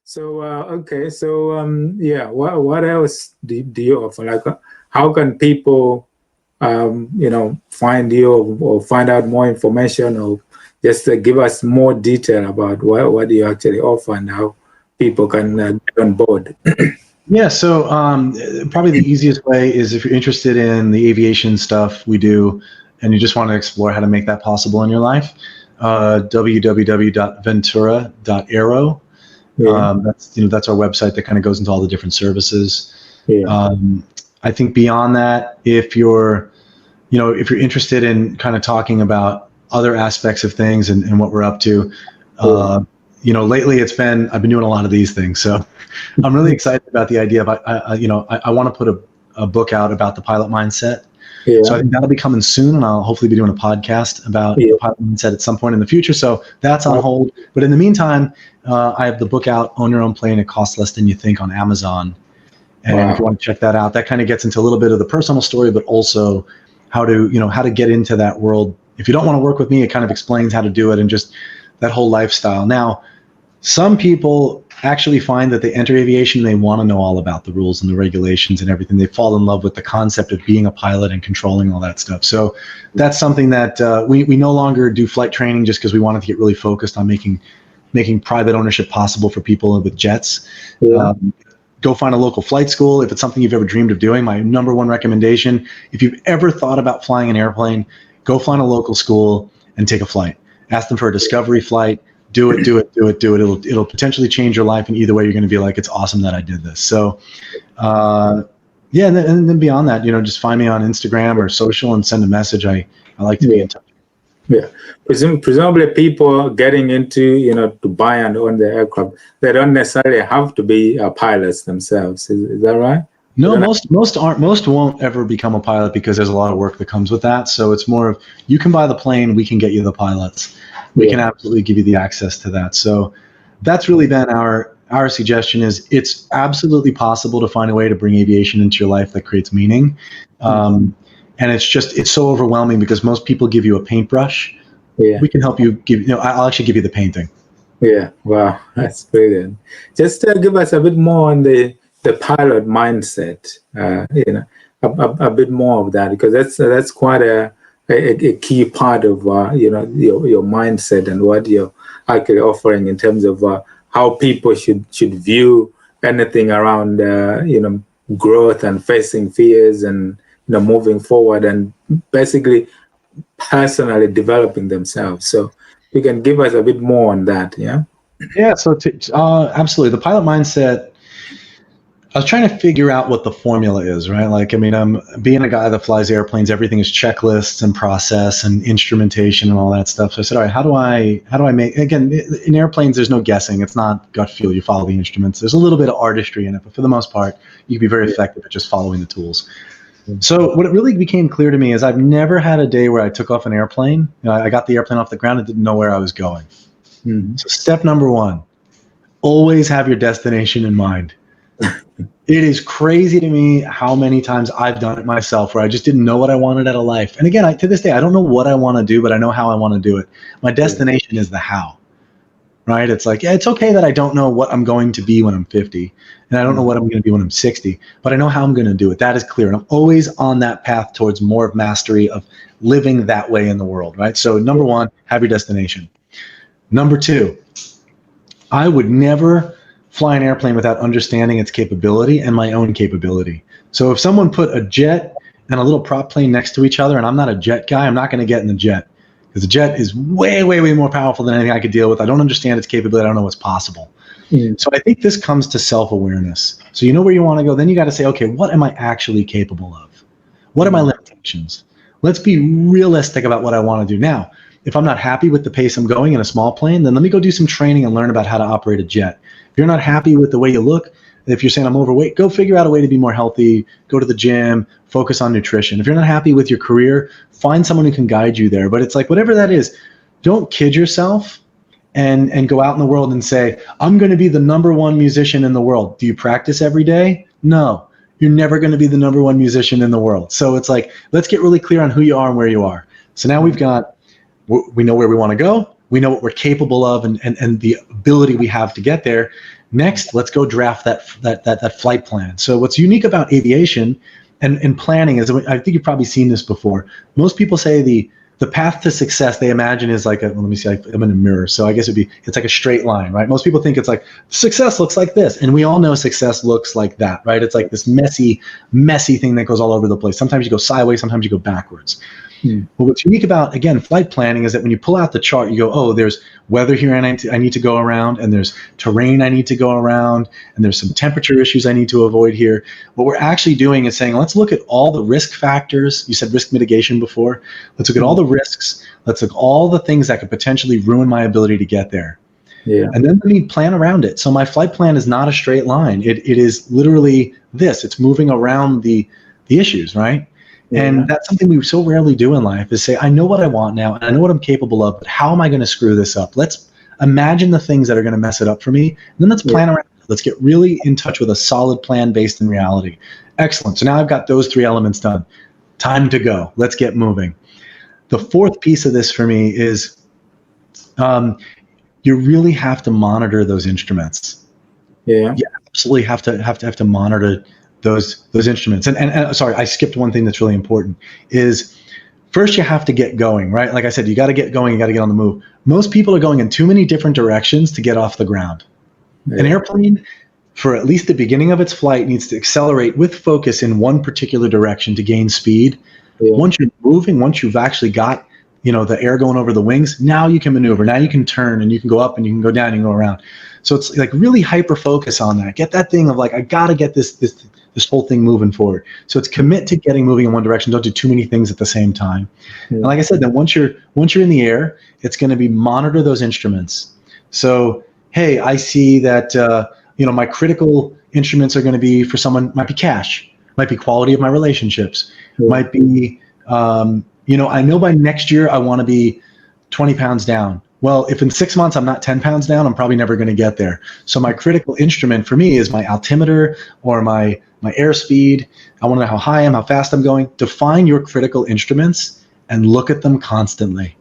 So okay, so yeah, what else do you offer? Like, how can people find you or find out more information, or just give us more detail about what you actually offer and how people can get on board? Yeah, so probably the easiest way is if you're interested in the aviation stuff we do and you just want to explore how to make that possible in your life, www.ventura.aero. Yeah, That's our website that kind of goes into all the different services. yeah, I think beyond that, if you're interested in kind of talking about other aspects of things and what we're up to, yeah, lately I've been doing a lot of these things. So I'm really excited about the idea of, I want to put a book out about the pilot mindset. So I yeah, think that'll be coming soon, and I'll hopefully be doing a podcast about yeah. the pilot mindset at some point in the future. So that's on Oh, hold. But in the meantime, I have the book out, Own Your Own Plane. It costs less than you think, on Amazon. And if you wow. want to check that out, that kind of gets into a little bit of the personal story, but also how to get into that world. If you don't want to work with me, it kind of explains how to do it and just that whole lifestyle. Now, some people actually find that they enter aviation and they want to know all about the rules and the regulations and everything. They fall in love with the concept of being a pilot and controlling all that stuff. So that's something that we no longer do flight training just because we wanted to get really focused on making private ownership possible for people with jets. Yeah. Go find a local flight school if it's something you've ever dreamed of doing. My number one recommendation, if you've ever thought about flying an airplane, go find a local school and take a flight. Ask them for a discovery flight. Do it. It'll potentially change your life, and either way, you're going to be like, it's awesome that I did this. So, yeah, and then beyond that, just find me on Instagram or social and send a message. I like to be Yeah. in touch. Yeah, presumably people getting into, to buy and own the aircraft, they don't necessarily have to be pilots themselves. Is that right? They No, don't have- most won't ever become a pilot because there's a lot of work that comes with that. So it's more of, you can buy the plane, we can get you the pilots. We can yeah, absolutely give you the access to that. So that's really been our suggestion, is it's absolutely possible to find a way to bring aviation into your life that creates meaning. And it's so overwhelming because most people give you a paintbrush. yeah, We can help you I'll actually give you the painting. yeah. Wow, that's brilliant. Just give us a bit more on the pilot mindset. A bit more of that, because that's quite a key part of your mindset and what you're actually offering in terms of how people should view anything around growth and facing fears and moving forward and basically personally developing themselves. So you can give us a bit more on that. Yeah. Yeah, so absolutely. The pilot mindset, I was trying to figure out what the formula is, right? Like, I mean, I'm being a guy that flies airplanes, everything is checklists and process and instrumentation and all that stuff. So I said, all right, how do I make, again, in airplanes, there's no guessing. It's not gut feel. You follow the instruments. There's a little bit of artistry in it, but for the most part, you can be very effective at just following the tools. So what it really became clear to me is I've never had a day where I took off an airplane. I got the airplane off the ground and didn't know where I was going. Mm-hmm. So step number one, always have your destination in mind. It is crazy to me how many times I've done it myself where I just didn't know what I wanted out of life. And again, to this day, I don't know what I want to do, but I know how I want to do it. My destination is the how, right? It's like, yeah, it's okay that I don't know what I'm going to be when I'm 50, and I don't know what I'm going to be when I'm 60, but I know how I'm going to do it. That is clear. And I'm always on that path towards more of mastery of living that way in the world, right? So number one, have your destination. Number two, I would never fly an airplane without understanding its capability and my own capability. So if someone put a jet and a little prop plane next to each other, and I'm not a jet guy, I'm not going to get in the jet, because the jet is way, way, way more powerful than anything I could deal with. I don't understand its capability. I don't know what's possible. So I think this comes to self-awareness. So you know where you want to go. Then you got to say, okay, what am I actually capable of? What are my limitations? Let's be realistic about what I want to do. Now, if I'm not happy with the pace I'm going in a small plane, then let me go do some training and learn about how to operate a jet. If you're not happy with the way you look, if you're saying I'm overweight, go figure out a way to be more healthy, go to the gym, focus on nutrition. If you're not happy with your career, find someone who can guide you there. But it's like, whatever that is, don't kid yourself and go out in the world and say, I'm going to be the number one musician in the world. Do you practice every day? No, you're never going to be the number one musician in the world. So it's like, let's get really clear on who you are and where you are. So now we know where we want to go. We know what we're capable of and the ability we have to get there. Next, let's go draft that flight plan. So what's unique about aviation and planning is, I think you've probably seen this before. Most people say the path to success they imagine is like let me see, I'm in a mirror, so I guess it's like a straight line, right? Most people think it's like success looks like this, and we all know success looks like that, right? It's like this messy thing that goes all over the place. Sometimes you go sideways, sometimes you go backwards. Well, what's unique about, again, flight planning is that when you pull out the chart, you go, oh, there's weather here and I need to go around, and there's terrain I need to go around, and there's some temperature issues I need to avoid here. What we're actually doing is saying, let's look at all the risk factors. You said risk mitigation before. Let's look at all the risks. Let's look at all the things that could potentially ruin my ability to get there. Yeah. And then we plan around it. So my flight plan is not a straight line. It is literally this. It's moving around the issues, right? And that's something we so rarely do in life, is say, I know what I want now, and I know what I'm capable of, but how am I going to screw this up? Let's imagine the things that are going to mess it up for me, and then let's plan around it. Let's get really in touch with a solid plan based in reality. Excellent. So now I've got those 3 elements done. Time to go. Let's get moving. The fourth piece of this for me is you really have to monitor those instruments. Yeah. You absolutely have to monitor those instruments. And sorry, I skipped one thing that's really important, is first you have to get going, right? Like I said, you got to get going, you got to get on the move. Most people are going in too many different directions to get off the ground. Yeah. An airplane, for at least the beginning of its flight, needs to accelerate with focus in one particular direction to gain speed. Yeah. Once you're moving, once you've actually got the air going over the wings, now you can maneuver. Now you can turn, and you can go up, and you can go down, and you can go around. So it's like really hyper focus on that. Get that thing of like, I got to get this whole thing moving forward. So it's commit to getting moving in one direction. Don't do too many things at the same time. Yeah. And like I said, then once you're in the air, it's going to be monitor those instruments. So, hey, I see that my critical instruments are going to be, for someone, might be cash, might be quality of my relationships, might be I know by next year I want to be 20 pounds down. Well, if in 6 months I'm not 10 pounds down, I'm probably never going to get there. So my critical instrument for me is my altimeter or my airspeed. I want to know how high I am, how fast I'm going. Define your critical instruments and look at them constantly.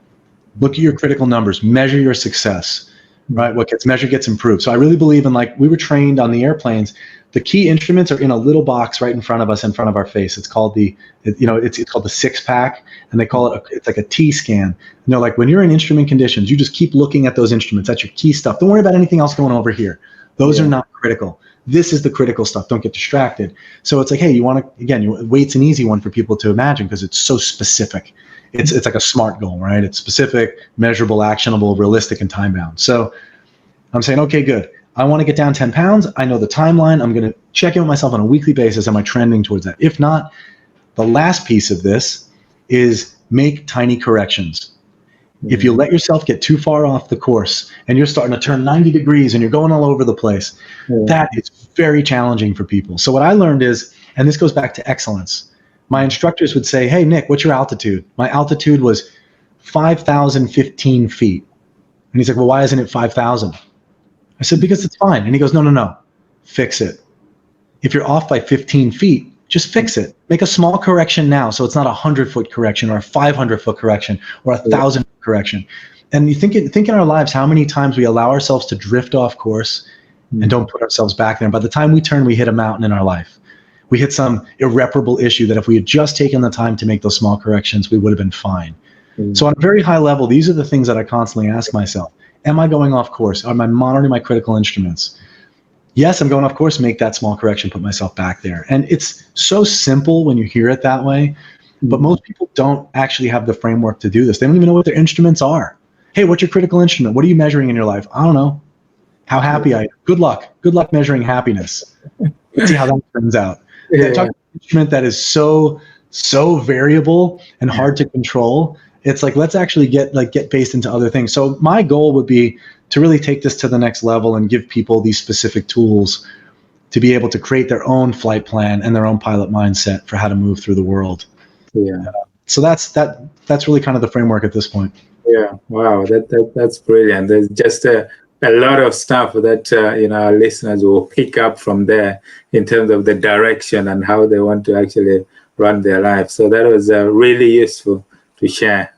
Look at your critical numbers. Measure your success, right? What gets measured gets improved. So I really believe in, like, we were trained on the airplanes. The key instruments are in a little box right in front of us, in front of our face. It's called it's called the 6-pack, and they call it it's like a T scan. Like when you're in instrument conditions, you just keep looking at those instruments. That's your key stuff. Don't worry about anything else going over here. Those are not critical. This is the critical stuff. Don't get distracted. So it's like, hey, weight's an easy one for people to imagine because it's so specific. It's like a SMART goal, right? It's specific, measurable, actionable, realistic, and time bound. So I'm saying, okay, good. I want to get down 10 pounds. I know the timeline. I'm going to check in with myself on a weekly basis. Am I trending towards that? If not, the last piece of this is make tiny corrections. Mm-hmm. If you let yourself get too far off the course and you're starting to turn 90 degrees and you're going all over the place, that is very challenging for people. So what I learned is, and this goes back to excellence, my instructors would say, hey, Nick, what's your altitude? My altitude was 5,015 feet. And he's like, well, why isn't it 5,000? I said, because it's fine. And he goes, no, fix it. If you're off by 15 feet, just fix it. Make a small correction now, so it's not a 100-foot correction or a 500-foot correction or a 1,000-foot correction. And you think in our lives how many times we allow ourselves to drift off course and don't put ourselves back there. And by the time we turn, we hit a mountain in our life. We hit some irreparable issue that if we had just taken the time to make those small corrections, we would have been fine. So on a very high level, these are the things that I constantly ask myself. Am I going off course? Am I monitoring my critical instruments? Yes, I'm going off course, make that small correction, put myself back there. And it's so simple when you hear it that way, but most people don't actually have the framework to do this. They don't even know what their instruments are. Hey, what's your critical instrument? What are you measuring in your life? I don't know. How happy I am. Good luck. Good luck measuring happiness. Let's see how that turns out. Yeah. Talk about an instrument that is so variable and hard to control. It's like, let's actually get based into other things. So my goal would be to really take this to the next level and give people these specific tools to be able to create their own flight plan and their own pilot mindset for how to move through the world. Yeah. So that's really kind of the framework at this point. Yeah. Wow. That's brilliant. There's just a lot of stuff that our listeners will pick up from there in terms of the direction and how they want to actually run their life. So that was really useful to share.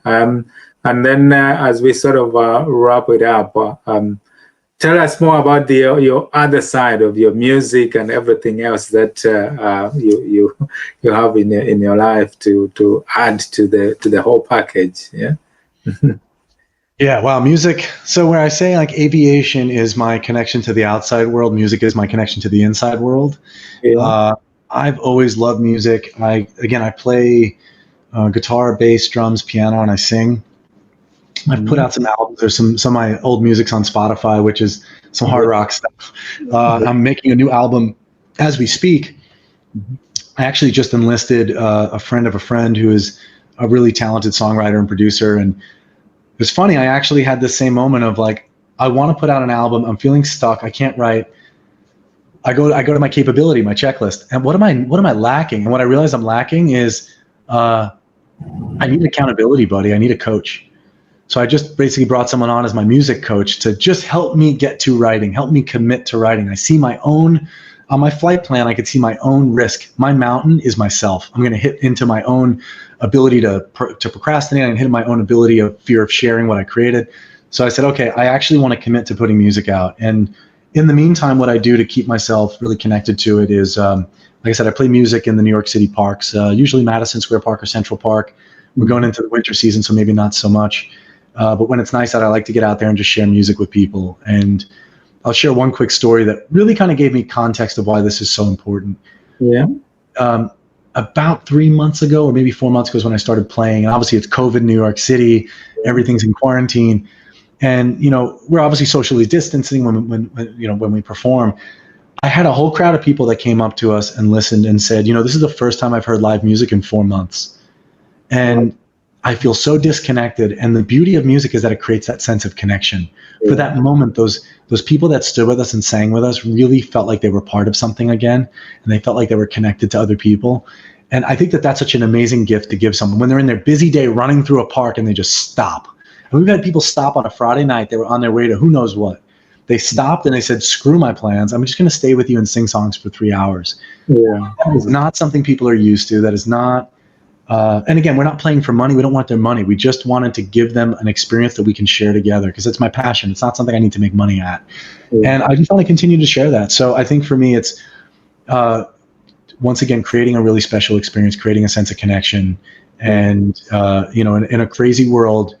And then as we sort of wrap it up, tell us more about your other side of your music and everything else that you have in your life to add to the whole package. Yeah. Yeah, wow, music. So where I say like aviation is my connection to the outside world, music is my connection to the inside world. Yeah. I've always loved music. I play guitar, bass, drums, piano, and I sing. I've put out some albums. There's some of my old music's on Spotify, which is some hard rock stuff. I'm making a new album as we speak. I actually just enlisted a friend of a friend who is a really talented songwriter and producer. And it was funny. I actually had this same moment of like, I want to put out an album. I'm feeling stuck. I can't write. I go to my capability, my checklist, and what am I lacking? And what I realize I'm lacking is I need accountability, buddy. I need a coach. So I just basically brought someone on as my music coach to just help me get to writing, help me commit to writing. I see my own, on my flight plan, I could see my own risk. My mountain is myself. I'm going to hit into my own ability to procrastinate and hit my own ability of fear of sharing what I created. So I said, okay, I actually want to commit to putting music out. And in the meantime, what I do to keep myself really connected to it is, like I said, I play music in the New York City parks, usually Madison Square Park or Central Park. We're going into the winter season, so maybe not so much. But when it's nice out, I like to get out there and just share music with people. And I'll share one quick story that really kind of gave me context of why this is so important. Yeah. About 3 months ago, or maybe 4 months ago, is when I started playing. And obviously, it's COVID, New York City. Everything's in quarantine, and we're obviously socially distancing when we perform. I had a whole crowd of people that came up to us and listened and said, this is the first time I've heard live music in 4 months, and I feel so disconnected. And the beauty of music is that it creates that sense of connection. Yeah. For that moment, those people that stood with us and sang with us really felt like they were part of something again, and they felt like they were connected to other people. And I think that that's such an amazing gift to give someone when they're in their busy day running through a park and they just stop. And we've had people stop on a Friday night. They were on their way to who knows what. They stopped and they said, screw my plans. I'm just going to stay with you and sing songs for 3 hours. Yeah. That is not something people are used to. That is not. And again, we're not playing for money. We don't want their money. We just wanted to give them an experience that we can share together, because it's my passion. It's not something I need to make money at. Yeah. And I just want to continue to share that. So I think for me, it's once again, creating a really special experience, creating a sense of connection. And, in a crazy world,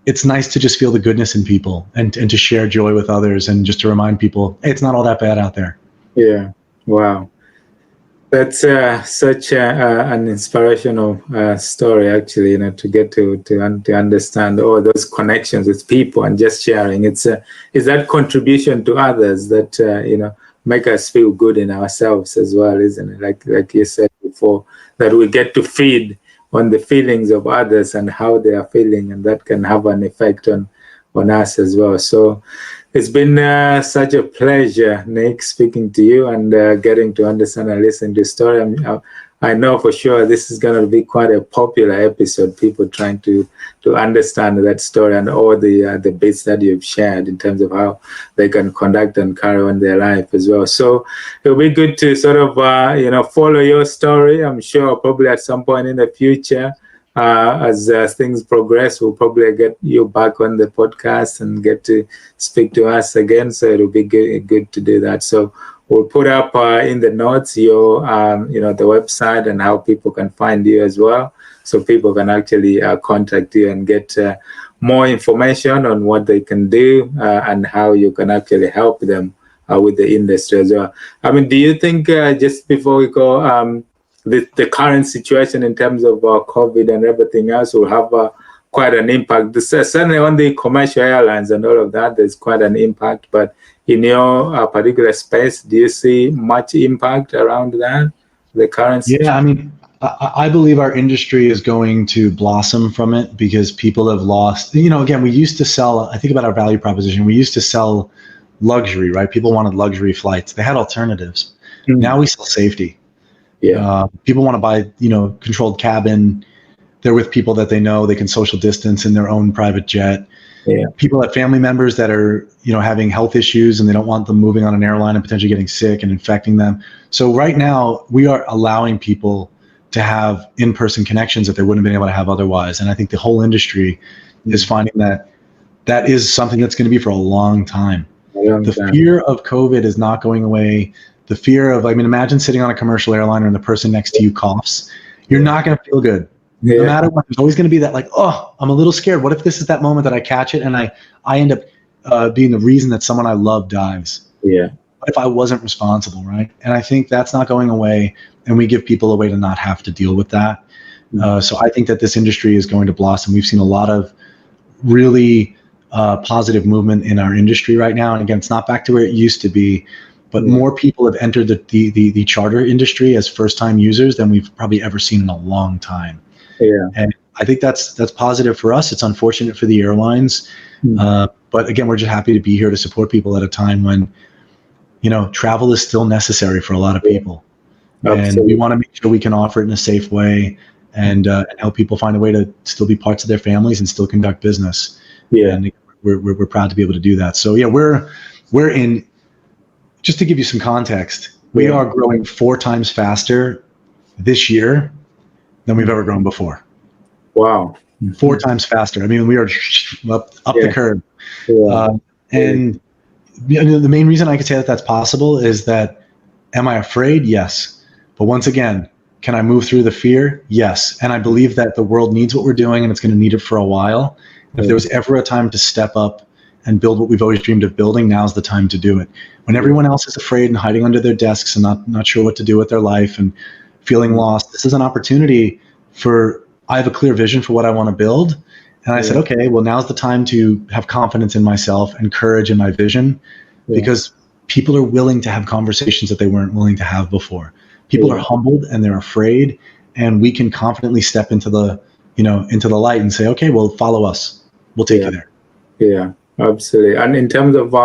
it's nice to just feel the goodness in people and to share joy with others, and just to remind people, hey, it's not all that bad out there. Yeah. Wow. That's such an inspirational story, actually, to get to understand all those connections with people and just sharing. It's that contribution to others that, make us feel good in ourselves as well, isn't it? Like you said before, that we get to feed on the feelings of others and how they are feeling, and that can have an effect on us as well. So it's been such a pleasure, Nick, speaking to you and getting to understand and listen to the story. I know for sure this is going to be quite a popular episode, people trying to understand that story and all the bits that you've shared in terms of how they can conduct and carry on their life as well. So it'll be good to sort of, follow your story. I'm sure probably at some point in the future, as things progress, we'll probably get you back on the podcast and get to speak to us again. So it'll be good to do that. So we'll put up in the notes your, the website and how people can find you as well. So people can actually contact you and get more information on what they can do and how you can actually help them with the industry as well. I mean, do you think, just before we go, the current situation in terms of COVID and everything else will have quite an impact? Certainly on the commercial airlines and all of that, there's quite an impact. But in your particular space, do you see much impact around that, the current situation? Yeah, I mean, I believe our industry is going to blossom from it, because people have lost, again, we used to sell, I think about our value proposition, we used to sell luxury, right? People wanted luxury flights. They had alternatives. Mm-hmm. Now we sell safety. Yeah. People want to buy, controlled cabin. They're with people that they know. They can social distance in their own private jet. Yeah. People have family members that are, having health issues, and they don't want them moving on an airline and potentially getting sick and infecting them. So right now we are allowing people to have in-person connections that they wouldn't have been able to have otherwise. And I think the whole industry is finding that is something that's going to be for a long time. The fear of COVID is not going away. The fear of, I mean, imagine sitting on a commercial airliner and the person next to you coughs. You're not going to feel good. No matter what, there's always going to be that like, oh, I'm a little scared. What if this is that moment that I catch it and I end up being the reason that someone I love dies? Yeah. What if I wasn't responsible, right? And I think that's not going away, and we give people a way to not have to deal with that. So I think that this industry is going to blossom. We've seen a lot of really positive movement in our industry right now. And again, it's not back to where it used to be, but more people have entered the charter industry as first-time users than we've probably ever seen in a long time. Yeah. And I think that's positive for us. It's unfortunate for the airlines. But again, we're just happy to be here to support people at a time when, you know, travel is still necessary for a lot of people. Absolutely. And we want to make sure we can offer it in a safe way and help people find a way to still be parts of their families and still conduct business. Yeah. And we're proud to be able to do that. So yeah, we're in, just to give you some context, we are growing 4 times faster this year than we've ever grown before. Wow. 4 times faster. I mean, we are up the curve. And you know, the main reason I could say that that's possible is that, am I afraid? Yes. But once again, can I move through the fear? Yes. And I believe that the world needs what we're doing and it's going to need it for a while. If there was ever a time to step up and build what we've always dreamed of building, now's the time to do it. When everyone else is afraid and hiding under their desks and not sure what to do with their life and feeling lost, this is an opportunity I have a clear vision for what I want to build. And I said, okay, well, now's the time to have confidence in myself and courage in my vision, because people are willing to have conversations that they weren't willing to have before. People are humbled and they're afraid, and we can confidently step into the light and say, okay, well, follow us. We'll take you there. Yeah, absolutely. And in terms of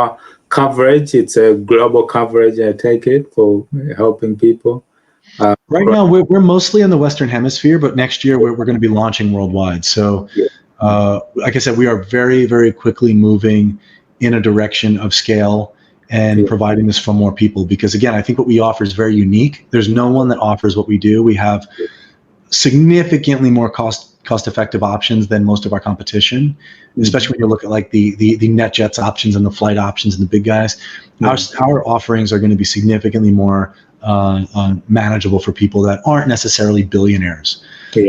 coverage, it's a global coverage, I take it, for helping people. Right now, we're mostly in the Western Hemisphere, but next year we're going to be launching worldwide. So, like I said, we are very, very quickly moving in a direction of scale and providing this for more people. Because again, I think what we offer is very unique. There's no one that offers what we do. We have significantly more cost-effective options than most of our competition, especially when you look at like the NetJets options and the flight options and the big guys. Our offerings are going to be significantly more manageable for people that aren't necessarily billionaires.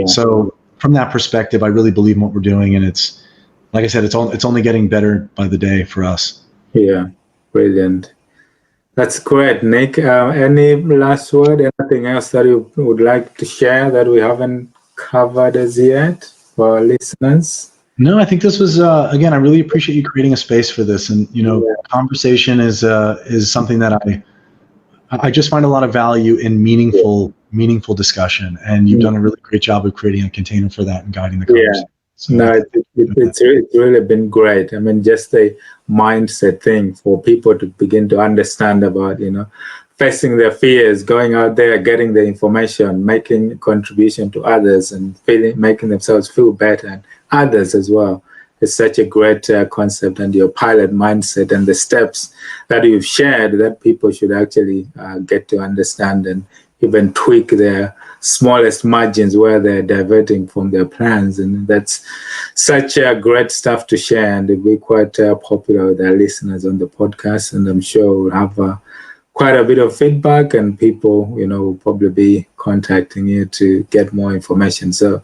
So from that perspective, I really believe in what we're doing, and it's, like I said, it's only getting better by the day for us. Yeah, brilliant. That's great, Nick. Any last word? Anything else that you would like to share that we haven't covered as yet for our listeners? No, I think this was again, I really appreciate you creating a space for this, and conversation is something that I just find a lot of value in meaningful discussion, and you've done a really great job of creating a container for that and guiding the conversation. So it's really been great. I mean, just a mindset thing for people to begin to understand about, facing their fears, going out there, getting the information, making a contribution to others, and making themselves feel better, and others as well. It's such a great concept, and your pilot mindset and the steps that you've shared that people should actually get to understand and even tweak their smallest margins where they're diverting from their plans. And that's such great stuff to share, and it'll be quite popular with our listeners on the podcast. And I'm sure we'll have quite a bit of feedback, and people, will probably be contacting you to get more information. So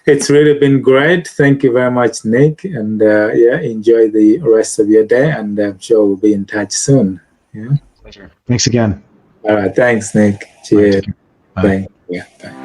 it's really been great. Thank you very much, Nick. And enjoy the rest of your day. And I'm sure we'll be in touch soon. Yeah. Pleasure. Thanks again. All right. Thanks, Nick. Cheers. Bye. Bye. Yeah. Bye.